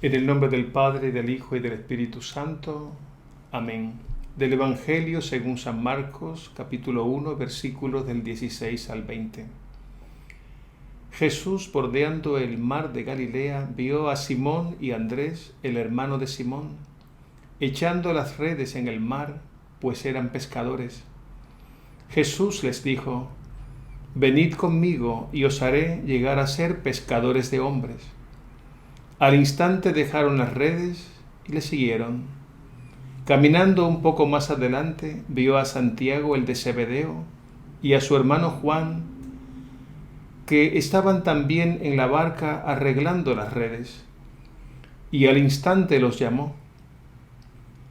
En el nombre del Padre, y del Hijo, y del Espíritu Santo. Amén. Del Evangelio según San Marcos, capítulo 1, versículos del 16 al 20. Jesús, bordeando el mar de Galilea, vio a Simón y Andrés, el hermano de Simón, echando las redes en el mar, pues eran pescadores. Jesús les dijo: Venid conmigo y os haré llegar a ser pescadores de hombres. Al instante dejaron las redes y le siguieron. Caminando un poco más adelante, vio a Santiago el de Zebedeo y a su hermano Juan, que estaban también en la barca arreglando las redes, y al instante los llamó.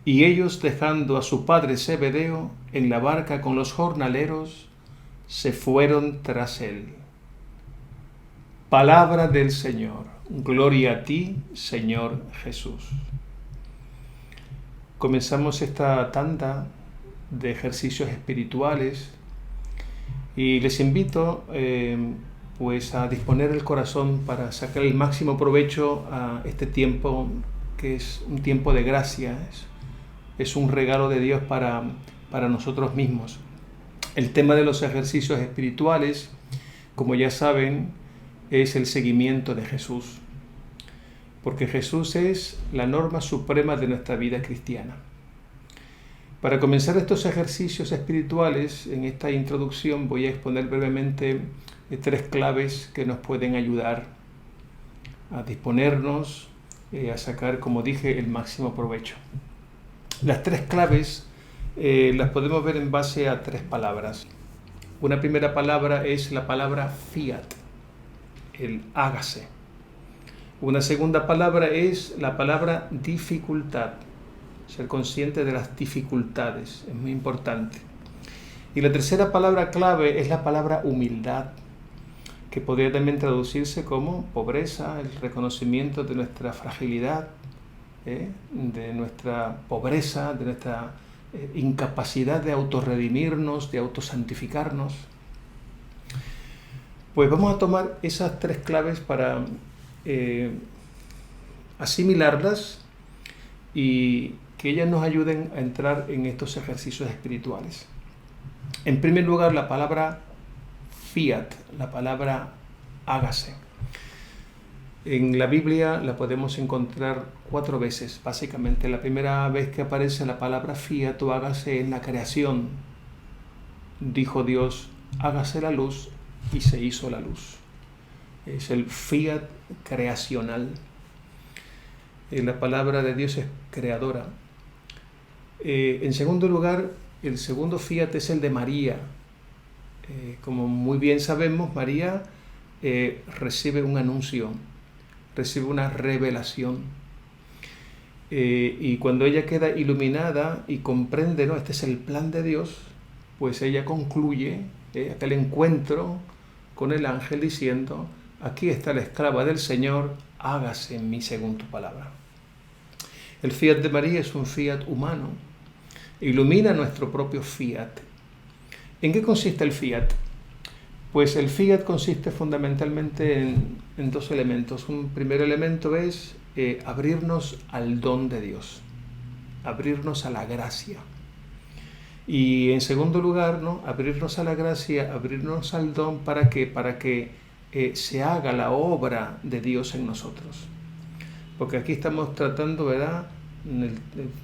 Y ellos, dejando a su padre Zebedeo en la barca con los jornaleros, se fueron tras él. Palabra del Señor. Gloria a ti, Señor Jesús. Comenzamos esta tanda de ejercicios espirituales y les invito a disponer el corazón para sacar el máximo provecho a este tiempo, que es un tiempo de gracia, es un regalo de Dios para nosotros mismos. El tema de los ejercicios espirituales, como ya saben, es el seguimiento de Jesús, porque Jesús es la norma suprema de nuestra vida cristiana. Para comenzar estos ejercicios espirituales, en esta introducción voy a exponer brevemente 3 claves que nos pueden ayudar a disponernos, a sacar, como dije, el máximo provecho. Las 3 claves las podemos ver en base a 3 palabras. Una primera palabra es la palabra fiat, el hágase. Una segunda palabra es la palabra dificultad, ser consciente de las dificultades, es muy importante. Y la tercera palabra clave es la palabra humildad, que podría también traducirse como pobreza, el reconocimiento de nuestra fragilidad, de nuestra pobreza, de nuestra incapacidad de autorredimirnos, de autosantificarnos. Pues vamos a tomar esas 3 claves para asimilarlas y que ellas nos ayuden a entrar en estos ejercicios espirituales. En primer lugar, la palabra fiat, la palabra hágase. En la Biblia la podemos encontrar 4 veces, básicamente. La primera vez que aparece la palabra fiat o hágase en la creación. Dijo Dios: hágase la luz, y se hizo la luz. Es el fiat creacional. La palabra de Dios es creadora. En segundo lugar, el segundo fiat es el de María. Como muy bien sabemos, María recibe un anuncio, recibe una revelación. Y cuando ella queda iluminada y comprende, ¿no?, este es el plan de Dios, pues ella concluye aquel encuentro con el ángel diciendo: aquí está la esclava del Señor, hágase en mí según tu palabra. El fiat de María es un fiat humano, ilumina nuestro propio fiat. ¿En qué consiste el fiat? Pues el fiat consiste fundamentalmente en 2 elementos. Un primer elemento es abrirnos al don de Dios, abrirnos a la gracia. Y en segundo lugar, ¿no?, abrirnos a la gracia, abrirnos al don, ¿para qué? Para que se haga la obra de Dios en nosotros. Porque aquí estamos tratando, ¿verdad?,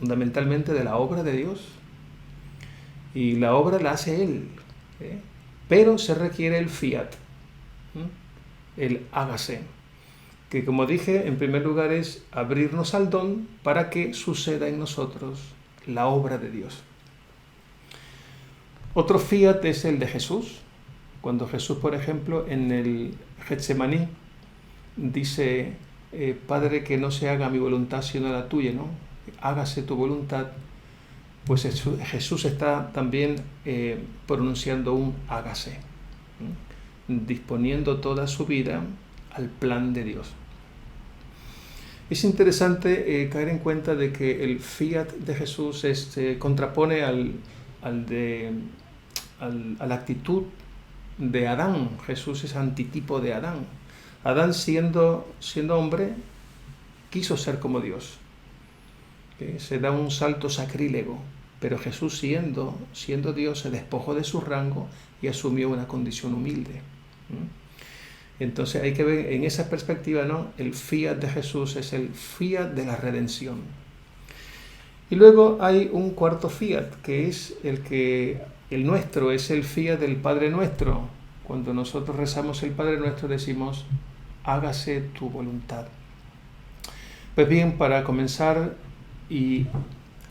fundamentalmente de la obra de Dios. Y la obra la hace Él. Pero se requiere el fiat, el hágase, que, como dije, en primer lugar es abrirnos al don para que suceda en nosotros la obra de Dios. Otro fiat es el de Jesús. Cuando Jesús, por ejemplo, en el Getsemaní dice: Padre, que no se haga mi voluntad sino la tuya, ¿no? Hágase tu voluntad. Pues Jesús está también pronunciando un hágase, disponiendo toda su vida al plan de Dios. Es interesante caer en cuenta de que el fiat de Jesús se contrapone a la actitud de Adán. Jesús es antitipo de Adán. Adán siendo hombre, quiso ser como Dios. Se da un salto sacrílego, pero Jesús siendo Dios se despojó de su rango y asumió una condición humilde. Entonces hay que ver en esa perspectiva, ¿no? El fiat de Jesús es el fiat de la redención. Y luego hay un cuarto fiat, que es el nuestro, es el fiat del Padre Nuestro. Cuando nosotros rezamos el Padre Nuestro decimos, hágase tu voluntad. Pues bien, para comenzar y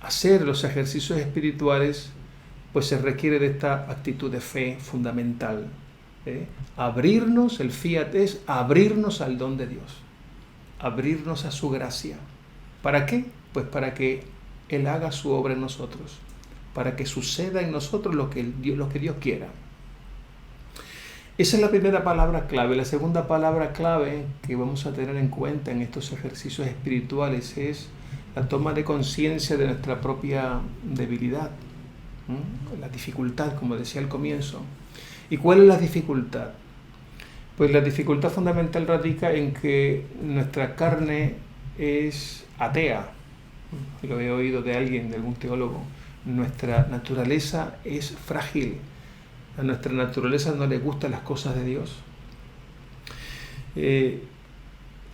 hacer los ejercicios espirituales, pues se requiere de esta actitud de fe fundamental. Abrirnos, el fiat es abrirnos al don de Dios, abrirnos a su gracia. ¿Para qué? Pues para que Él haga su obra en nosotros, para que suceda en nosotros lo que Dios quiera. Esa es la primera palabra clave. La segunda palabra clave que vamos a tener en cuenta en estos ejercicios espirituales es la toma de conciencia de nuestra propia debilidad, la dificultad, como decía al comienzo. ¿Y cuál es la dificultad? Pues la dificultad fundamental radica en que nuestra carne es atea. Lo he oído de alguien, de algún teólogo. Nuestra naturaleza es frágil. A nuestra naturaleza no le gustan las cosas de Dios.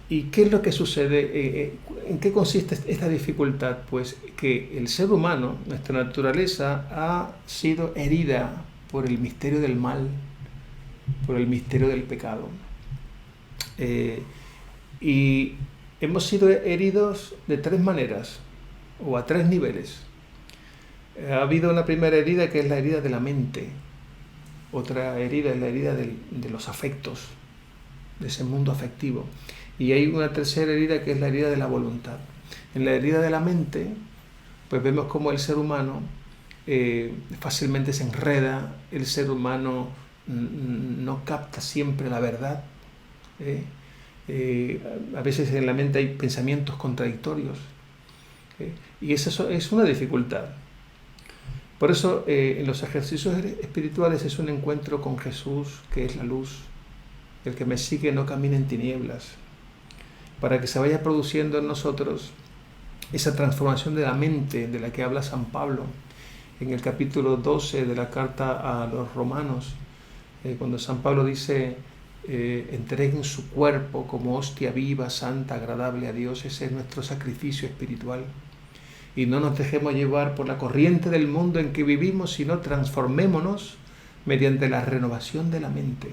¿Y qué es lo que sucede? ¿En qué consiste esta dificultad? Pues que el ser humano, nuestra naturaleza, ha sido herida por el misterio del mal, por el misterio del pecado. Y hemos sido heridos de tres maneras, o a tres niveles. Ha habido una primera herida que es la herida de la mente. Otra herida es la herida de los afectos, de ese mundo afectivo. Y hay una tercera herida que es la herida de la voluntad. En la herida de la mente, pues vemos cómo el ser humano fácilmente se enreda, el ser humano no capta siempre la verdad. A veces en la mente hay pensamientos contradictorios. Y eso es una dificultad. Por eso en los ejercicios espirituales es un encuentro con Jesús, que es la luz. El que me sigue no camina en tinieblas. Para que se vaya produciendo en nosotros esa transformación de la mente de la que habla San Pablo en el capítulo 12 de la carta a los romanos, cuando San Pablo dice, entreguen su cuerpo como hostia viva, santa, agradable a Dios. Ese es nuestro sacrificio espiritual. Y no nos dejemos llevar por la corriente del mundo en que vivimos, sino transformémonos mediante la renovación de la mente,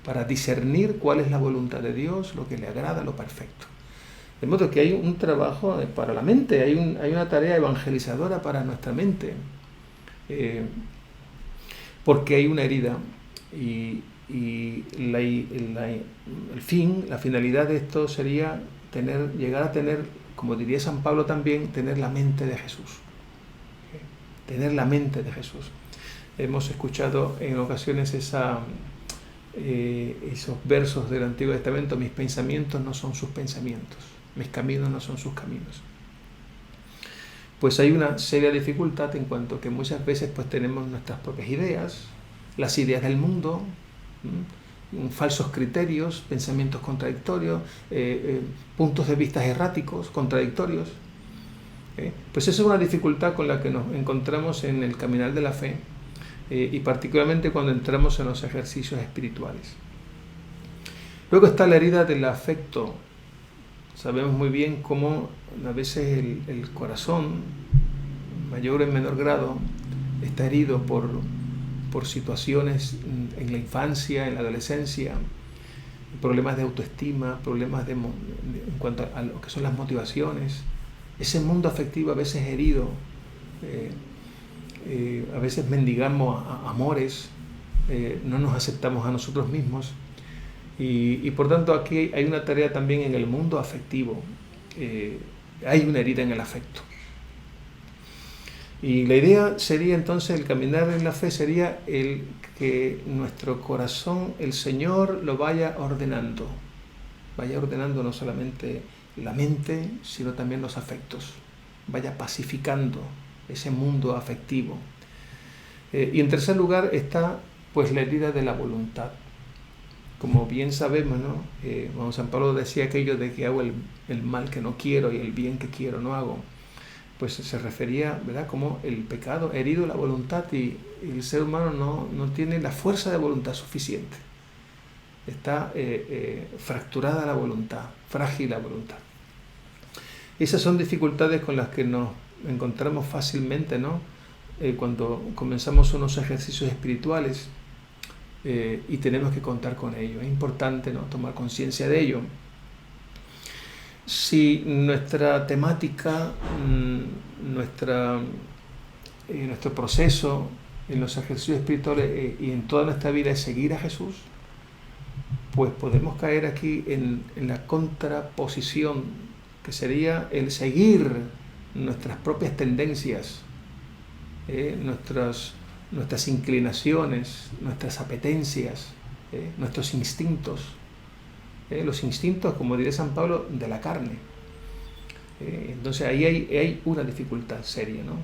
para discernir cuál es la voluntad de Dios, lo que le agrada, lo perfecto. De modo que hay un trabajo para la mente, hay una tarea evangelizadora para nuestra mente, porque hay una herida y la finalidad de esto sería llegar a tener, como diría San Pablo también, tener la mente de Jesús. Tener la mente de Jesús. Hemos escuchado en ocasiones esos versos del Antiguo Testamento: mis pensamientos no son sus pensamientos, mis caminos no son sus caminos. Pues hay una seria dificultad en cuanto que muchas veces pues tenemos nuestras propias ideas, las ideas del mundo, falsos criterios, pensamientos contradictorios, puntos de vista erráticos, contradictorios. Pues esa es una dificultad con la que nos encontramos en el caminar de la fe, y particularmente cuando entramos en los ejercicios espirituales. Luego está la herida del afecto. Sabemos muy bien cómo a veces el corazón, mayor o en menor grado, está herido por situaciones en la infancia, en la adolescencia, problemas de autoestima, problemas en cuanto a lo que son las motivaciones. Ese mundo afectivo a veces herido, a veces mendigamos amores, no nos aceptamos a nosotros mismos, y por tanto aquí hay una tarea también en el mundo afectivo. Hay una herida en el afecto. Y la idea sería entonces, el caminar en la fe sería el que nuestro corazón, el Señor lo vaya ordenando no solamente la mente, sino también los afectos, vaya pacificando ese mundo afectivo. Y en tercer lugar está pues la herida de la voluntad. como bien sabemos, ¿no? Cuando San Pablo decía aquello de que hago el mal que no quiero y el bien que quiero no hago, pues se refería, ¿verdad?, como el pecado ha herido la voluntad y el ser humano no tiene la fuerza de voluntad suficiente. Está fracturada la voluntad, frágil la voluntad. Esas son dificultades con las que nos encontramos fácilmente, ¿no? Cuando comenzamos unos ejercicios espirituales y tenemos que contar con ello. Es importante, ¿no?, tomar conciencia de ello. Si nuestra temática, nuestro proceso en los ejercicios espirituales y en toda nuestra vida es seguir a Jesús, pues podemos caer aquí en la contraposición, que sería el seguir nuestras propias tendencias, nuestras inclinaciones, nuestras apetencias, nuestros instintos. Los instintos, como diría San Pablo, de la carne. Entonces ahí hay una dificultad seria, ¿no?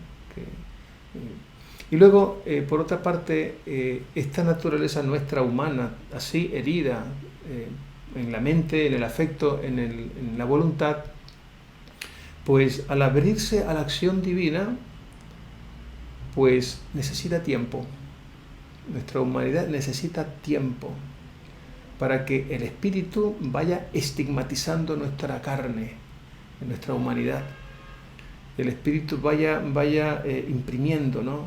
Y luego, por otra parte, esta naturaleza nuestra humana, así herida en la mente, en el afecto, en la voluntad, pues al abrirse a la acción divina, pues necesita tiempo. Nuestra humanidad necesita tiempo para que el espíritu vaya estigmatizando nuestra carne, nuestra humanidad. El espíritu vaya imprimiendo, ¿no?,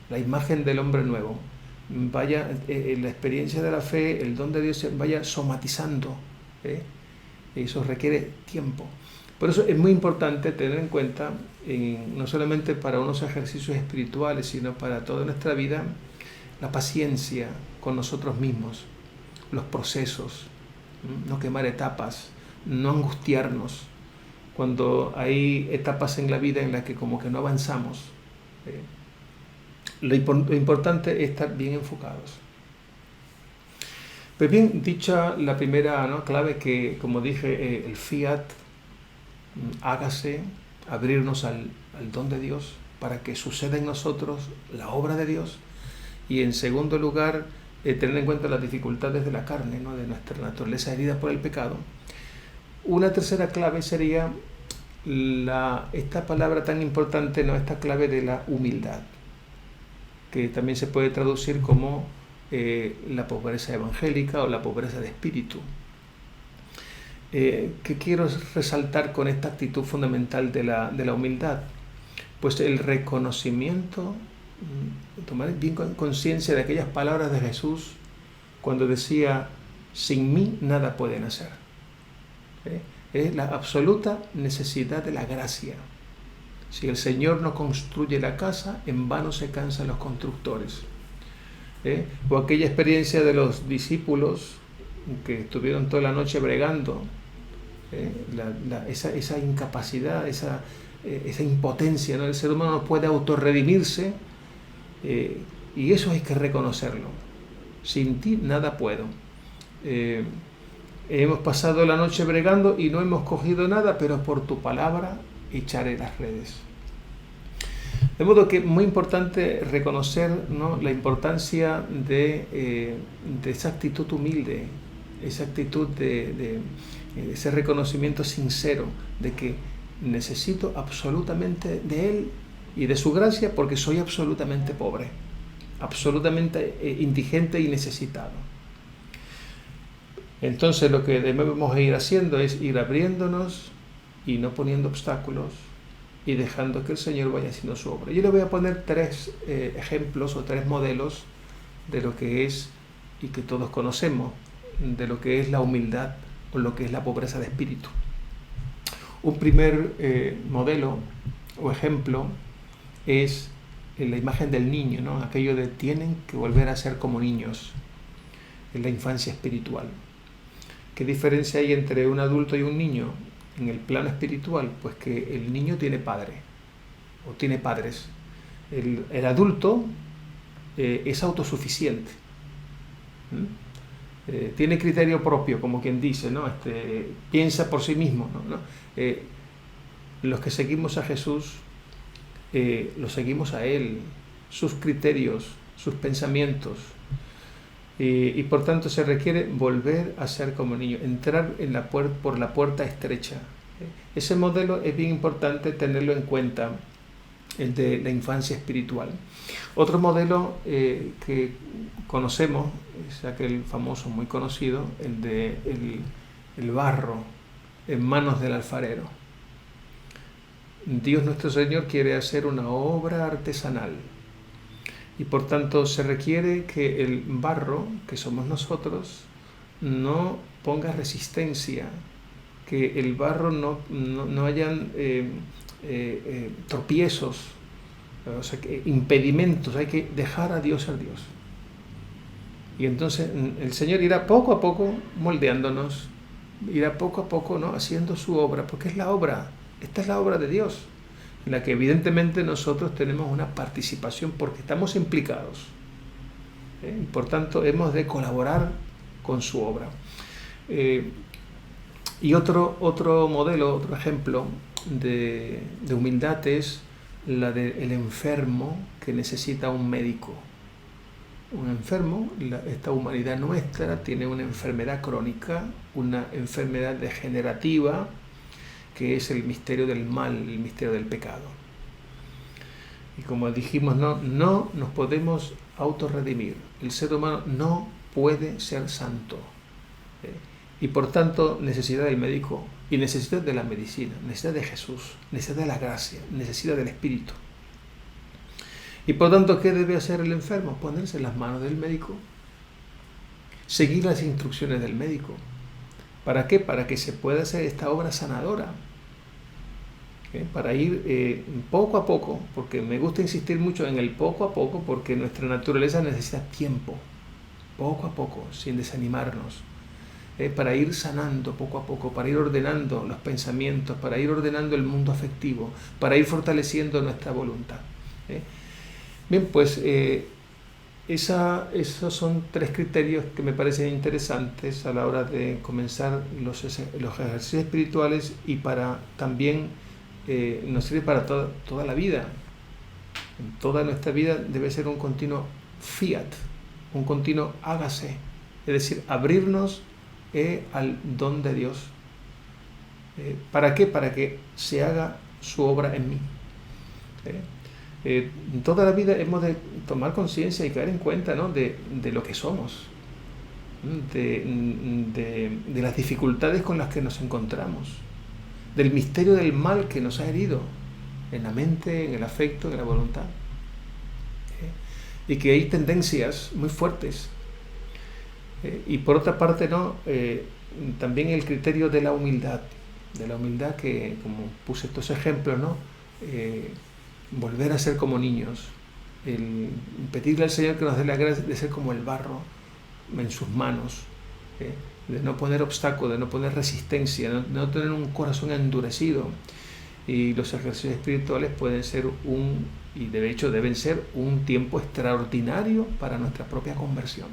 la imagen del hombre nuevo. Vaya la experiencia de la fe, el don de Dios se vaya somatizando. Eso requiere tiempo. Por eso es muy importante tener en cuenta, no solamente para unos ejercicios espirituales, sino para toda nuestra vida, la paciencia con nosotros mismos, los procesos, no quemar etapas, no angustiarnos cuando hay etapas en la vida en las que como que no avanzamos. Lo importante es estar bien enfocados. Pues bien, dicha la primera, ¿no?, clave, que como dije, el fiat, hágase, abrirnos al don de Dios para que suceda en nosotros la obra de Dios. Y en segundo lugar, tener en cuenta las dificultades de la carne, ¿no?, de nuestra naturaleza herida por el pecado. Una tercera clave sería esta palabra tan importante, ¿no?, esta clave de la humildad, que también se puede traducir como la pobreza evangélica o la pobreza de espíritu. ¿Qué quiero resaltar con esta actitud fundamental de la humildad? Pues el reconocimiento, tomar bien conciencia de aquellas palabras de Jesús cuando decía: sin mí nada pueden hacer. Es la absoluta necesidad de la gracia. Si el Señor no construye la casa, en vano se cansan los constructores. O aquella experiencia de los discípulos que estuvieron toda la noche bregando, esa incapacidad, esa impotencia, ¿no? El ser humano no puede autorredimirse, y eso hay que reconocerlo. Sin ti nada puedo. Hemos pasado la noche bregando y no hemos cogido nada, pero por tu palabra echaré las redes. De modo que es muy importante reconocer, ¿no?, la importancia de esa actitud humilde, esa actitud de ese reconocimiento sincero de que necesito absolutamente de Él y de su gracia, porque soy absolutamente pobre, absolutamente indigente y necesitado. Entonces lo que debemos ir haciendo es ir abriéndonos y no poniendo obstáculos y dejando que el Señor vaya haciendo su obra. Yo le voy a poner 3 ejemplos o 3 modelos de lo que es, y que todos conocemos, de lo que es la humildad o lo que es la pobreza de espíritu. Un primer modelo o ejemplo es la imagen del niño, ¿no? Aquello de tienen que volver a ser como niños en la infancia espiritual. ¿Qué diferencia hay entre un adulto y un niño en el plano espiritual? Pues que el niño tiene padre o tiene padres. El adulto es autosuficiente. Tiene criterio propio, como quien dice, ¿no? Piensa por sí mismo, ¿no? Los que seguimos a Jesús, lo seguimos a Él, sus criterios, sus pensamientos. Y por tanto se requiere volver a ser como niño, entrar en por la puerta estrecha. Ese modelo es bien importante tenerlo en cuenta, el de la infancia espiritual. Otro modelo que conocemos es aquel famoso, muy conocido, el de el barro en manos del alfarero. Dios nuestro Señor quiere hacer una obra artesanal y por tanto se requiere que el barro, que somos nosotros, no ponga resistencia, que el barro no hayan tropiezos, o sea, impedimentos. Hay que dejar a Dios ser Dios. Y entonces el Señor irá poco a poco moldeándonos, irá poco a poco, ¿no?, haciendo su obra, porque es la obra, esta es la obra de Dios, en la que evidentemente nosotros tenemos una participación porque estamos implicados. Y por tanto hemos de colaborar con su obra. Y otro modelo, otro ejemplo de humildad es la del enfermo que necesita un médico. Un enfermo, esta humanidad nuestra tiene una enfermedad crónica, una enfermedad degenerativa, que es el misterio del mal, el misterio del pecado. Y como dijimos, no nos podemos autorredimir. El ser humano no puede ser santo. Y por tanto necesita del médico y necesita de la medicina, necesita de Jesús, necesita de la gracia, necesita del Espíritu. Y por tanto, ¿qué debe hacer el enfermo? Ponerse en las manos del médico, seguir las instrucciones del médico. ¿Para qué? Para que se pueda hacer esta obra sanadora. Para ir poco a poco, porque me gusta insistir mucho en el poco a poco, porque nuestra naturaleza necesita tiempo, poco a poco, sin desanimarnos. Para ir sanando poco a poco, para ir ordenando los pensamientos, para ir ordenando el mundo afectivo, para ir fortaleciendo nuestra voluntad. Bien, pues esos son tres criterios que me parecen interesantes a la hora de comenzar los ejercicios espirituales y para también nos sirve para toda la vida. En toda nuestra vida debe ser un continuo fiat, un continuo hágase, es decir, abrirnos al don de Dios. ¿Para qué? Para que se haga su obra en mí. Toda la vida hemos de tomar conciencia y caer en cuenta, ¿no?, de lo que somos, de las dificultades con las que nos encontramos, del misterio del mal que nos ha herido en la mente, en el afecto, en la voluntad, y que hay tendencias muy fuertes. Y por otra parte, ¿no?, también el criterio de la humildad que, como puse estos ejemplos, ¿no?, volver a ser como niños, el pedirle al Señor que nos dé la gracia de ser como el barro en sus manos, de no poner obstáculos, de no poner resistencia, de no tener un corazón endurecido. Y los ejercicios espirituales pueden ser y de hecho deben ser un tiempo extraordinario para nuestra propia conversión.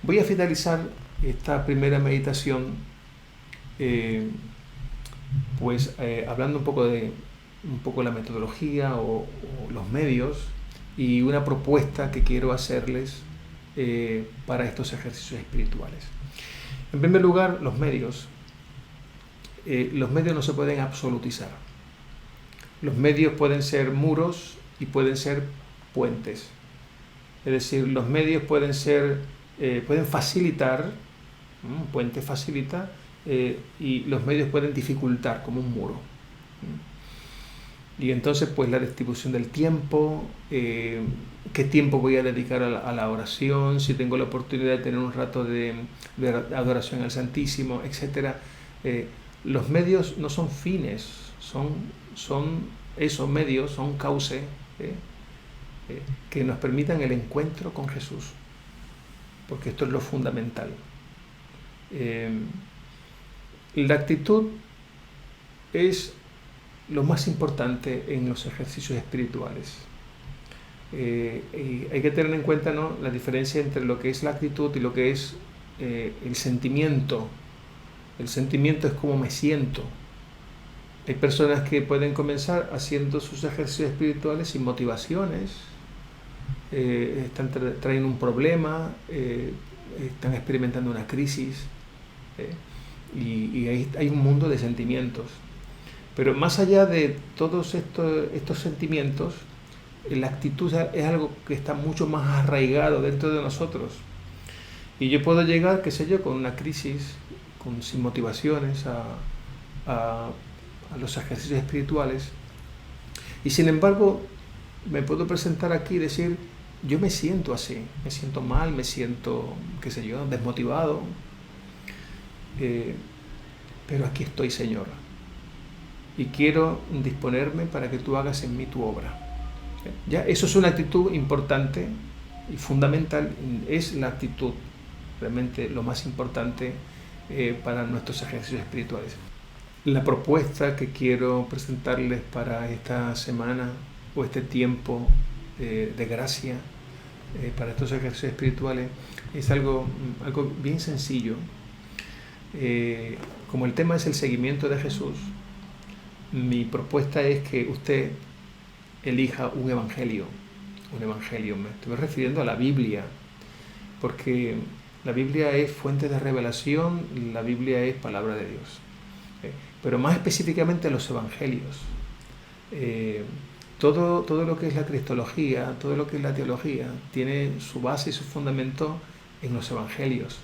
Voy a finalizar esta primera meditación hablando un poco de la metodología o los medios y una propuesta que quiero hacerles para estos ejercicios espirituales. En primer lugar, los medios. Los medios no se pueden absolutizar. Los medios pueden ser muros y pueden ser puentes. Es decir, los medios pueden facilitar, un puente facilita, y los medios pueden dificultar, como un muro. Y entonces, pues la distribución del tiempo, qué tiempo voy a dedicar a la oración, si tengo la oportunidad de tener un rato de adoración al Santísimo, etc. Los medios no son fines, son esos medios, son cauce que nos permitan el encuentro con Jesús, porque esto es lo fundamental. La actitud es lo más importante en los ejercicios espirituales. Y hay que tener en cuenta, ¿no?, la diferencia entre lo que es la actitud y lo que es el sentimiento. El sentimiento es cómo me siento. Hay personas que pueden comenzar haciendo sus ejercicios espirituales sin motivaciones, traen un problema, están experimentando una crisis, y hay un mundo de sentimientos. Pero más allá de todos estos sentimientos, la actitud es algo que está mucho más arraigado dentro de nosotros. Y yo puedo llegar, qué sé yo, con una crisis, sin motivaciones a los ejercicios espirituales, y sin embargo me puedo presentar aquí y decir: yo me siento así, me siento mal, me siento, qué sé yo, desmotivado, pero aquí estoy, Señor, y quiero disponerme para que tú hagas en mí tu obra. Ya, eso es una actitud importante y fundamental, es la actitud realmente lo más importante para nuestros ejercicios espirituales. La propuesta que quiero presentarles para esta semana o este tiempo de gracia para estos ejercicios espirituales es algo bien sencillo. Como el tema es el seguimiento de Jesús, mi propuesta es que usted elija un evangelio. Me estoy refiriendo a la Biblia, porque la Biblia es fuente de revelación, la Biblia es palabra de Dios. Pero más específicamente los evangelios. Todo lo que es la cristología, todo lo que es la teología, tiene su base y su fundamento en los evangelios.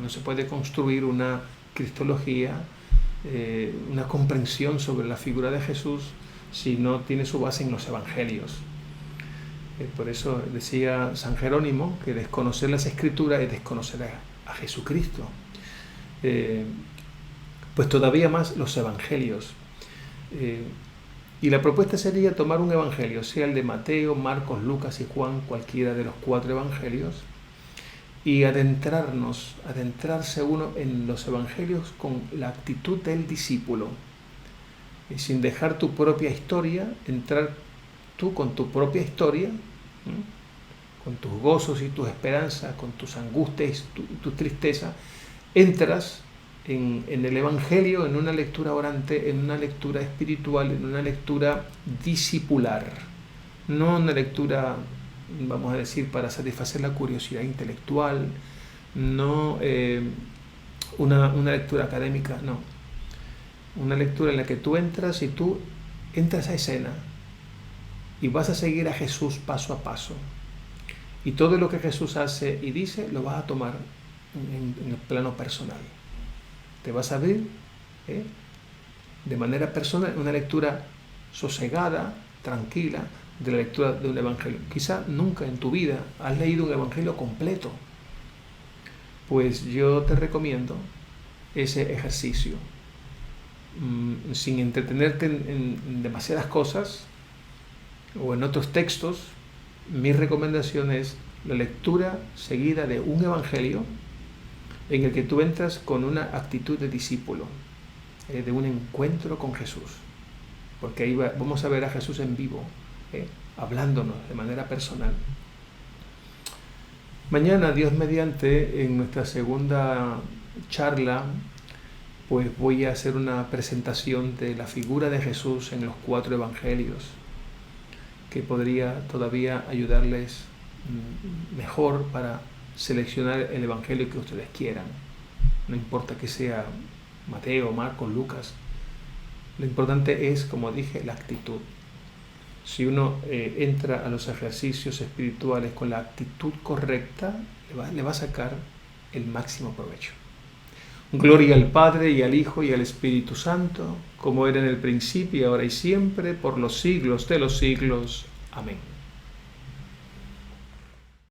No se puede construir una cristología, una comprensión sobre la figura de Jesús, si no tiene su base en los evangelios. Por eso decía San Jerónimo que desconocer las Escrituras es desconocer a Jesucristo. Pues todavía más los evangelios. Y la propuesta sería tomar un evangelio, sea el de Mateo, Marcos, Lucas y Juan, cualquiera de los 4 evangelios, y adentrarse uno en los evangelios con la actitud del discípulo, y sin dejar tu propia historia, entrar tú con tu propia historia, con tus gozos y tus esperanzas, con tus angustias y tus tristezas, entras en el evangelio, en una lectura orante, en una lectura espiritual, en una lectura discipular, no una lectura, vamos a decir, para satisfacer la curiosidad intelectual, no una lectura académica, no. Una lectura en la que tú entras a escena y vas a seguir a Jesús paso a paso. Y todo lo que Jesús hace y dice lo vas a tomar en el plano personal. Te vas a abrir de manera personal, una lectura sosegada, tranquila, de la lectura de un evangelio. Quizá nunca en tu vida has leído un evangelio completo. Pues yo te recomiendo ese ejercicio. Sin entretenerte en demasiadas cosas o en otros textos, mi recomendación es la lectura seguida de un evangelio en el que tú entras con una actitud de discípulo, de un encuentro con Jesús, porque ahí vamos a ver a Jesús en vivo, hablándonos de manera personal. Mañana, Dios mediante, en nuestra segunda charla, pues voy a hacer una presentación de la figura de Jesús en los 4 evangelios, que podría todavía ayudarles mejor para seleccionar el evangelio que ustedes quieran. No importa que sea Mateo, Marcos, Lucas. Lo importante es, como dije, la actitud. Si uno entra a los ejercicios espirituales con la actitud correcta, le va a sacar el máximo provecho. Gloria al Padre, y al Hijo, y al Espíritu Santo, como era en el principio, y ahora y siempre, por los siglos de los siglos. Amén.